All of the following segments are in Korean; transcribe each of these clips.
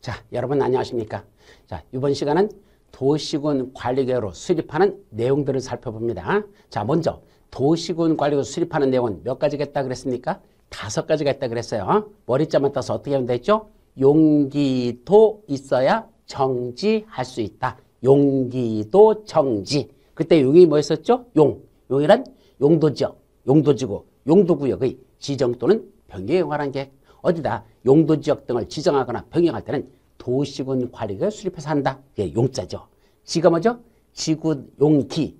자, 여러분 안녕하십니까? 자, 이번 시간은 도시군 관리계획으로 수립하는 내용들을 살펴봅니다. 자, 먼저 도시군 관리계획으로 수립하는 내용은 몇 가지가 있다 그랬습니까? 5가지가 있다 그랬어요. 머리자만 떠서 어떻게 하면 되죠? 용기도 있어야 정지할 수 있다. 용기도 정지. 그때 용이 뭐였었죠? 용이란 용도지역, 용도지구, 용도구역의 지정 또는 변경에 관한 계획. 어디다 용도지역 등을 지정하거나 변경할 때는 도시군 관리계획을 수립해서 한다. 이게 용자죠. 지가 뭐죠? 지구 용기,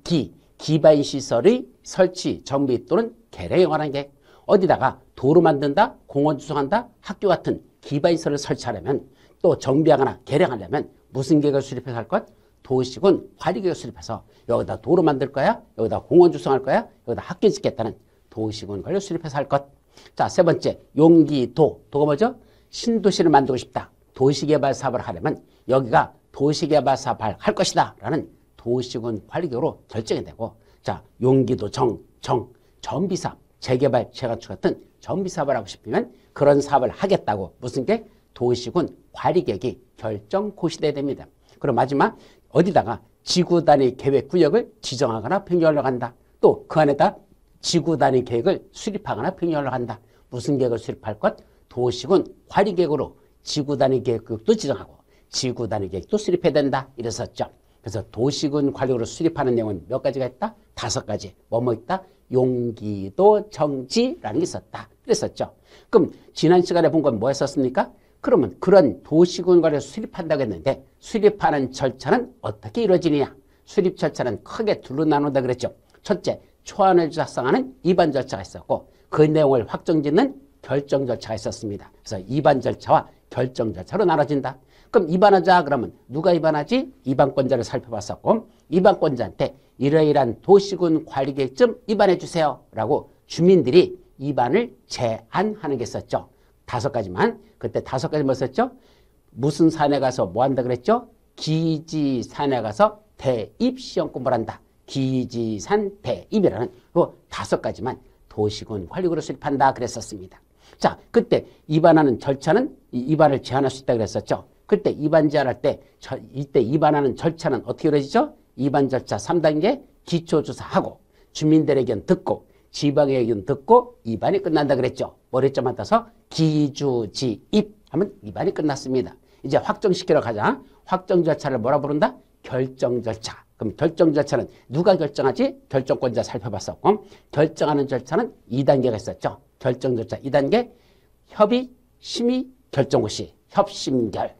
기반시설의 설치, 정비 또는 개량에 관한 계획. 어디다가 도로 만든다, 공원 조성한다, 학교 같은 기반시설을 설치하려면 또 정비하거나 개량하려면 무슨 계획을 수립해서 할 것? 도시군 관리계획을 수립해서 여기다 도로 만들 거야, 여기다 공원 조성할 거야, 여기다 학교 짓겠다는 도시군 관리를 수립해서 할 것. 자, 세 번째, 용기도. 도가 뭐죠? 신도시를 만들고 싶다. 도시개발 사업을 하려면 여기가 도시개발 사업을 할 것이다. 라는 도시군 관리계획으로 결정이 되고, 자, 용기도 정비사업, 재개발, 재건축 같은 정비사업을 하고 싶으면 그런 사업을 하겠다고 무슨 계획? 도시군 관리계획이 결정 고시돼야 됩니다. 그리고 마지막, 어디다가 지구 단위 계획 구역을 지정하거나 변경하려고 한다. 또 그 안에다 지구 단위 계획을 수립하거나 변경하려고 한다. 무슨 계획을 수립할 것? 도시군 관리계획으로 지구 단위 계획도 지정하고 지구 단위 계획도 수립해야 된다. 이랬었죠. 그래서 도시군 관리계획으로 수립하는 내용은 몇 가지가 있다? 5가지. 뭐뭐 있다? 용기도 정지라는 게 있었다. 그랬었죠. 그럼 지난 시간에 본 건 뭐였었습니까? 그러면 그런 도시군 관리를 수립한다고 했는데 수립하는 절차는 어떻게 이루어지느냐? 수립 절차는 크게 둘로 나눈다 그랬죠. 첫째, 초안을 작성하는 입안 절차가 있었고 그 내용을 확정짓는 결정 절차가 있었습니다. 그래서 입안 절차와 결정 절차로 나눠진다. 그럼 입안하자 그러면 누가 입안하지? 입안권자를 살펴봤었고 입안권자한테 이러이러한 도시군 관리계획 좀 입안해 주세요 라고 주민들이 입안을 제안하는 게 있었죠. 5가지만. 그때 5가지 뭐 썼죠? 무슨 산에 가서 뭐 한다 그랬죠? 기지산에 가서 대입시험 공부를 한다. 기지산 대입이라는 그 5가지만 도시군 관리계획으로 수립한다 그랬었습니다. 자, 그때 입안하는 절차는 입안을 제한할 수 있다 그랬었죠. 그때 입안 제한할 때 이때 입안하는 절차는 어떻게 이루어지죠? 입안 절차 3단계 기초조사하고 주민들의 의견 듣고 지방의 의견 듣고 입안이 끝난다 그랬죠. 머리점만 따서 기주지입 하면 입안이 끝났습니다. 이제 확정시키러 가자. 확정 절차를 뭐라 부른다? 결정 절차. 그럼 결정 절차는 누가 결정하지? 결정권자 살펴봤었고 결정하는 절차는 2단계가 있었죠. 결정 절차 2단계 협의, 심의, 결정고시, 협심결.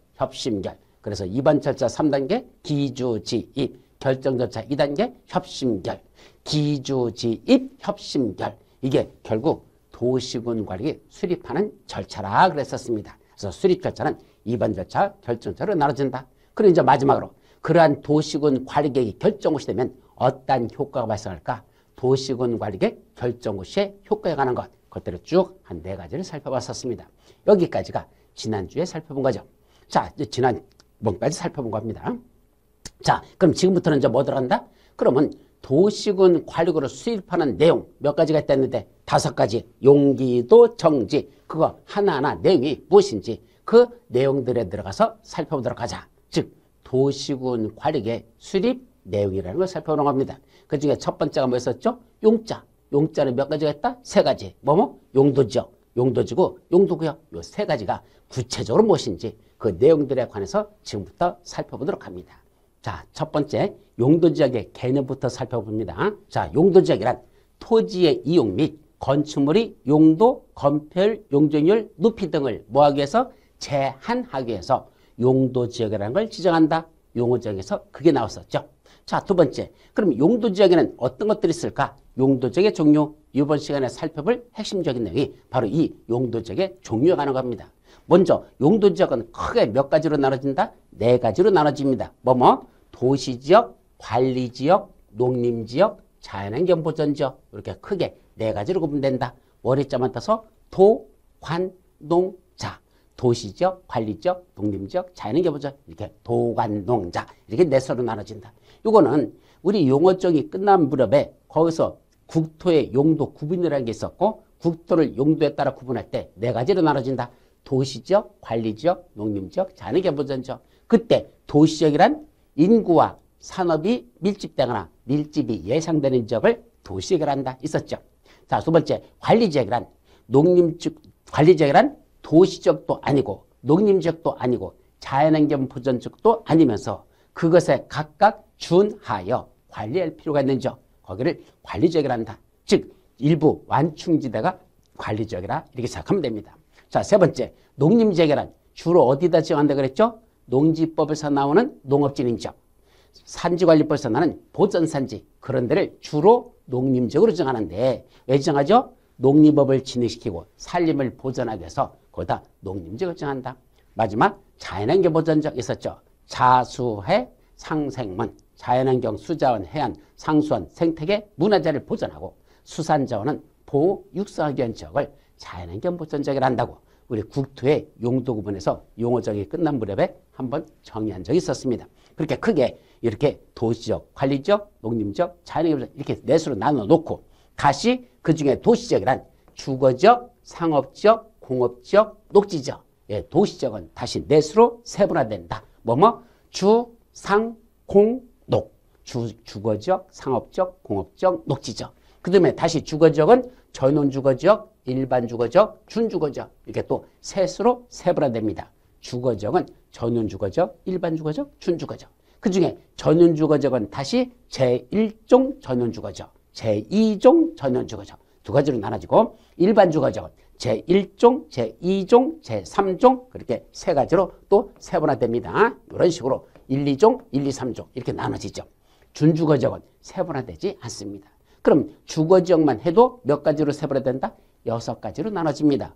그래서 입안 절차 3단계 기주지입, 결정 절차 2단계 협심결, 기주지입, 협심결. 이게 결국 도시군 관리계획 수립하는 절차라 그랬었습니다. 그래서 수립 절차는 입안 절차, 결정 절차로 나눠진다. 그리고 이제 마지막으로 그러한 도시군 관리계획이 결정고시 되면 어떠한 효과가 발생할까? 도시군 관리계획 결정고시의 효과에 관한 것, 그것들을 쭉 한 4가지를 살펴봤었습니다. 여기까지가 지난주에 살펴본 거죠. 자, 이제 지난번까지 살펴본 겁니다. 자, 그럼 지금부터는 이제 뭐 들어간다? 그러면 도시군 관리계획으로 수립하는 내용 몇 가지가 있다는데 5가지. 용기도 정지. 그거 하나하나 내용이 무엇인지 그 내용들에 들어가서 살펴보도록 하자. 즉 도시군 관리계획 수립 내용이라는 걸 살펴보는 겁니다. 그 중에 첫 번째가 뭐였었죠? 용자. 용자는 몇 가지가 있다? 3가지. 용도지역, 용도지구, 용도구역. 요 3가지가 구체적으로 무엇인지 그 내용들에 관해서 지금부터 살펴보도록 합니다. 자, 첫 번째 용도지역의 개념부터 살펴봅니다. 자, 용도지역이란 토지의 이용 및 건축물의 용도, 건폐율, 용적률, 높이 등을 뭐하기 위해서? 제한하기 위해서 용도지역이라는 걸 지정한다. 용어지역에서 그게 나왔었죠. 자, 두 번째. 그럼 용도지역에는 어떤 것들이 있을까? 용도지역의 종류. 이번 시간에 살펴볼 핵심적인 내용이 바로 이 용도지역의 종류에 관한 겁니다. 먼저 용도지역은 크게 몇 가지로 나눠진다? 4가지로 나눠집니다. 도시지역, 관리지역, 농림지역, 자연환경 보전지역. 이렇게 크게 4가지로 구분된다. 머리자만 따서 도, 관, 농, 자. 도시지역, 관리지역, 농림지역, 자연환경 보전. 이렇게 도관농자. 이렇게 4서로 나눠진다. 이거는 우리 용어정이 끝난 무렵에 거기서 국토의 용도 구분이라는 게 있었고 국토를 용도에 따라 구분할 때 4가지로 나눠진다. 도시적, 관리적, 농림적, 자연환경보전적. 그때 도시적이란 인구와 산업이 밀집되거나 밀집이 예상되는 지역을 도시적이라 한다 있었죠. 자, 두 번째 관리지역이란 관리지역이란 도시적도 아니고 농림지역도 아니고 자연환경 보전지역도 아니면서 그것에 각각 준하여 관리할 필요가 있는 지역, 거기를 관리지역이라 한다. 즉 일부 완충지대가 관리지역이라 이렇게 생각하면 됩니다. 자, 세 번째 농림지역이란 주로 어디다 지정한다 그랬죠? 농지법에서 나오는 농업진흥지역, 산지관리법에서 나는 보전산지, 그런 데를 주로 농림지역으로 정하는데 왜 정하죠? 농림법을 진행시키고 산림을 보전하기 위해서 거기다 농림지역을 정한다. 마지막 자연환경 보전지역 있었죠. 자수해 상생문, 자연환경 수자원 해안 상수원 생태계 문화재를 보전하고 수산자원은 보호 육성하기 위한 지역을 자연환경 보전지역이라 한다고 우리 국토의 용도 구분에서 용어 정의 끝난 무렵에 한번 정의한 적이 있었습니다. 그렇게 크게 이렇게 도시적, 관리적, 농림적, 자연환경 이렇게 넷으로 나눠 놓고 다시 그중에 도시적이란 주거적, 상업적, 공업적, 녹지적. 예, 도시적은 다시 넷으로 세분화된다. 주, 상, 공, 녹. 주거적, 상업적, 공업적, 녹지적. 그 다음에 다시 주거적은 전원주거적, 일반주거적, 준주거적. 이렇게 또 셋으로 세분화됩니다. 주거적은 전원주거적, 일반주거적, 준주거적. 그 중에 전원주거적은 다시 제1종 전원주거적, 제2종 전원주거적 두 가지로 나눠지고 일반주거적은 제1종, 제2종, 제3종 그렇게 세 가지로 또 세분화됩니다. 이런 식으로 1, 2종, 1, 2, 3종 이렇게 나눠지죠. 준주거적은 세분화되지 않습니다. 그럼 주거지역만 해도 몇 가지로 세분화된다? 6가지로 나눠집니다.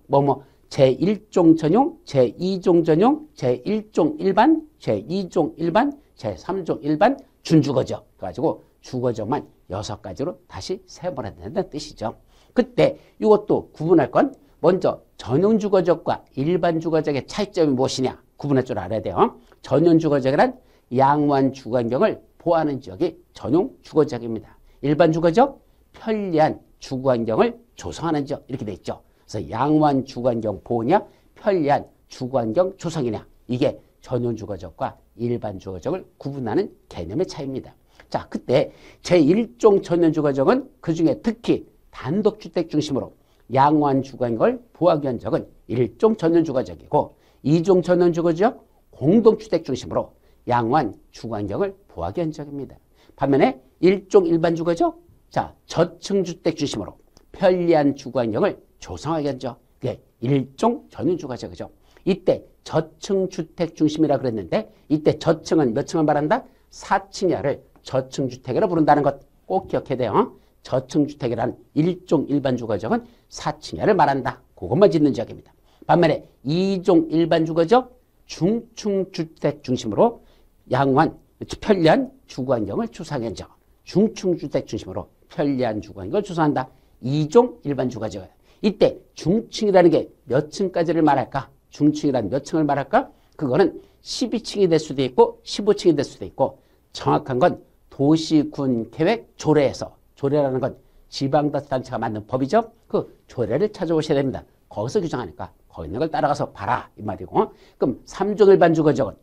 제1종 전용, 제2종 전용, 제1종 일반, 제2종 일반, 제3종 일반, 준주거적. 그래가지고 주거적만 6가지로 다시 세분화된다는 뜻이죠. 그때 이것도 구분할 건 먼저 전용주거적과 일반주거적의 차이점이 무엇이냐 구분할 줄 알아야 돼요. 전용주거적이란 양호한 주거환경을 보호하는 지역이 전용주거적입니다. 일반주거적, 편리한 주거환경을 조성하는 지역 이렇게 돼 있죠. 그래서 양호한 주거환경 보호냐 편리한 주거환경 조성이냐 이게 전용주거적과 일반주거적을 구분하는 개념의 차이입니다. 자, 그때 제1종 전용주거적은 그중에 특히 단독주택 중심으로 양호한 주거환경을 보호하기 위한 지역은 1종 전용주거적이고 2종 전용주거적 공동주택 중심으로 양호한 주거환경을 보호하기 위한 지역입니다. 반면에 1종 일반주거적 자 저층주택 중심으로 편리한 주거환경을 조성하기 위한 지역 그게 1종 전용주거적이죠. 이때 저층주택 중심이라 그랬는데 이때 저층은 몇 층을 말한다? 4층 이하를 저층주택이라 부른다는 것 꼭 기억해야 돼요. 저층주택이라는 1종 일반주거적은 4층 이하를 말한다. 그것만 짓는 지역입니다. 반면에 2종 일반주거적 중층주택 중심으로 양호한 편리한 주거환경을 조성한 지역 중층주택 중심으로 편리한 주거환경을 조성한다. 2종 일반주거적. 이때 중층이라는 게 몇 층까지를 말할까? 중층이란 몇 층을 말할까? 그거는 12층이 될 수도 있고 15층이 될 수도 있고 정확한 건 도시군계획 조례에서 조례라는 건 지방자치단체가 만든 법이죠. 그 조례를 찾아오셔야 됩니다. 거기서 규정하니까 거기 있는 걸 따라가서 봐라 이 말이고 그럼 3종 일반주거적은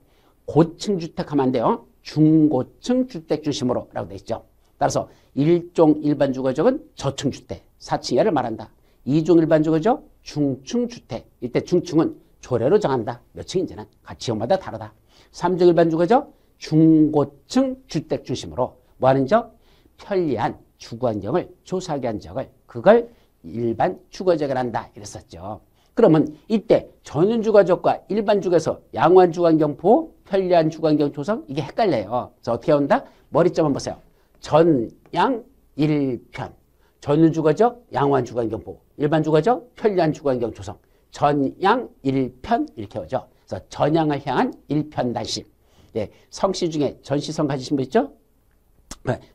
고층 주택하면 안 돼요. 중고층 주택 중심으로 라고 돼 있죠. 따라서 1종 일반주거적은 저층주택 4층 이하를 말한다. 2종 일반주거적 중층주택 이때 중층은 조례로 정한다. 몇 층인지는 각 지역마다 다르다. 3종 일반주거적 중고층 주택 중심으로 뭐하는 지역? 편리한 주거환경을 조성하게 한 지역을 그걸 일반 주거적이라 한다 이랬었죠. 그러면 이때 전용주거적과 일반주거에서 양호한 주거환경 보호, 편리한 주거환경 조성 이게 헷갈려요. 그래서 어떻게 온다? 머리점 한번 보세요. 전양 일편 전용주거적 양호한 주거환경 보호, 일반주거적 편리한 주거환경 조성 전양 일편 이렇게 오죠. 그래서 전양을 향한 일편단심. 네, 성씨 중에 전시성 가지신 분 있죠?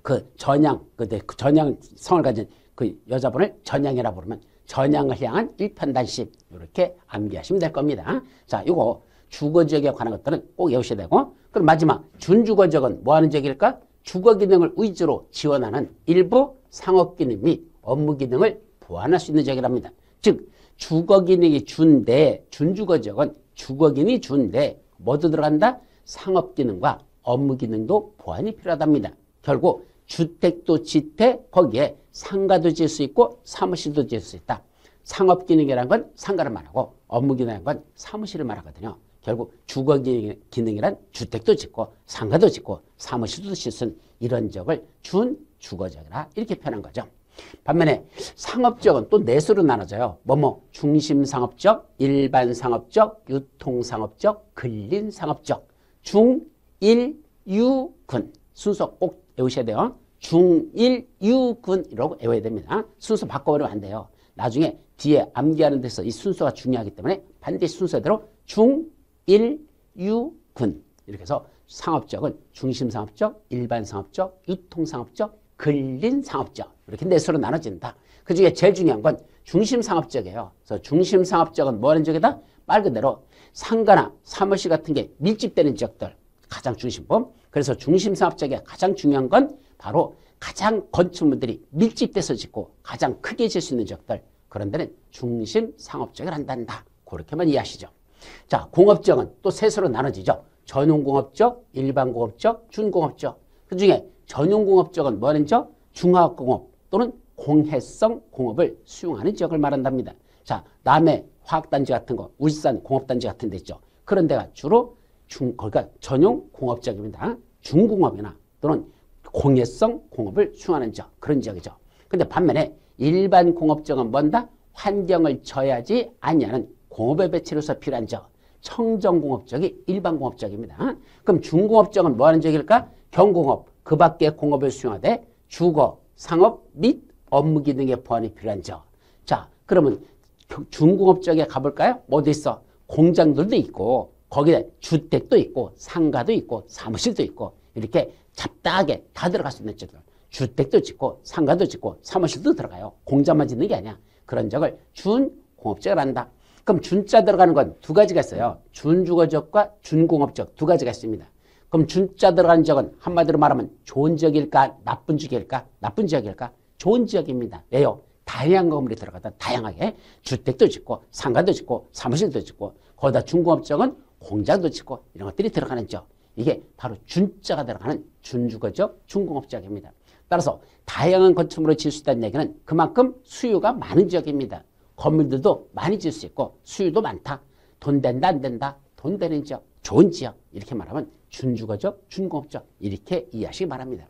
그 전양, 그 전양 성을 가진 그 여자분을 전양이라 부르면 전양을 향한 일편단심 이렇게 암기하시면 될 겁니다. 자, 이거 주거지역에 관한 것들은 꼭 외우셔야 되고 그럼 마지막 준주거지역은 뭐 하는 지역일까? 주거기능을 위주로 지원하는 일부 상업기능 및 업무기능을 보완할 수 있는 지역이랍니다. 즉 주거기능이 준데 준주거지역은 주거기능이 준데 뭐도 들어간다? 상업기능과 업무기능도 보완이 필요하답니다. 결국 주택도 짓되 거기에 상가도 지을 수 있고 사무실도 지을 수 있다. 상업기능이라는 건 상가를 말하고 업무기능이라는 건 사무실을 말하거든요. 결국 주거기능이란 주택도 짓고 상가도 짓고 사무실도 지을 수 있는 이런 지역을 준주거지역이라 이렇게 표현한 거죠. 반면에 상업지역은 또 넷으로 나눠져요. 중심상업지역, 일반상업지역, 유통상업지역, 근린상업지역. 중, 일, 유, 근. 순서 꼭 외우셔야 돼요. 중, 일, 유, 근 이라고 외워야 됩니다. 순서 바꿔버리면 안 돼요. 나중에 뒤에 암기하는 데서 이 순서가 중요하기 때문에 반드시 순서대로 중, 일, 유, 근. 이렇게 해서 상업지역은 중심상업지역, 일반상업지역, 유통상업지역, 근린상업지역 이렇게 넷으로 나눠진다. 그중에 제일 중요한 건 중심상업지역이에요. 그래서 중심상업지역은 뭐 하는 지역이다? 말 그대로 상가나 사무실 같은 게 밀집되는 지역들 가장 중심범. 그래서 중심상업지역의 가장 중요한 건 바로 가장 건축물들이 밀집돼서 짓고 가장 크게 질 수 있는 지역들. 그런 데는 중심상업지역을 한단다. 그렇게만 이해하시죠. 자, 공업지역은 또 셋으로 나눠지죠. 전용공업지역, 일반공업지역, 준공업지역. 그중에 전용공업지역은 뭐 하는 지역? 중화학공업 또는 공해성 공업을 수용하는 지역을 말한답니다. 자, 남해 화학단지 같은 거, 울산 공업단지 같은 데 있죠. 그런 데가 주로 거기가 전용 공업지역입니다. 중공업이나 또는 공해성 공업을 수용하는 지역, 그런 지역이죠. 근데 반면에 일반 공업지역은 뭔다? 환경을 저해하지 아니하는 공업의 배치로서 필요한 지역. 청정공업지역이 일반공업지역입니다. 그럼 중공업지역은 뭐 하는 지역일까? 경공업, 그 밖의 공업을 수용하되 주거, 상업 및 업무기 능의 보완이 필요한 지역. 자, 그러면 중공업지역에 가볼까요? 뭐도 있어? 공장들도 있고 거기에 주택도 있고 상가도 있고 사무실도 있고 이렇게 잡다하게 다 들어갈 수 있는 지역들. 주택도 짓고 상가도 짓고 사무실도 들어가요. 공장만 짓는 게 아니야. 그런 지역을 준공업지역을 한다. 그럼 준자 들어가는 건 두 가지가 있어요. 준주거지역과 준공업지역 두 가지가 있습니다. 그럼 준자 들어가는 지역은 한마디로 말하면 좋은 지역일까? 나쁜 지역일까? 나쁜 지역일까? 좋은 지역입니다. 왜요? 다양한 건물이 들어가다 다양하게 주택도 짓고 상가도 짓고 사무실도 짓고 거기다 준공업지역은 공장도 짓고 이런 것들이 들어가는 지역. 이게 바로 준자가 들어가는 준주거지역, 준공업지역입니다. 따라서 다양한 건축물을 지을 수 있다는 얘기는 그만큼 수요가 많은 지역입니다. 건물들도 많이 지을 수 있고 수요도 많다. 돈 된다 안 된다. 돈 되는 지역, 좋은 지역 이렇게 말하면 준주거지역, 준공업지역 이렇게 이해하시기 바랍니다.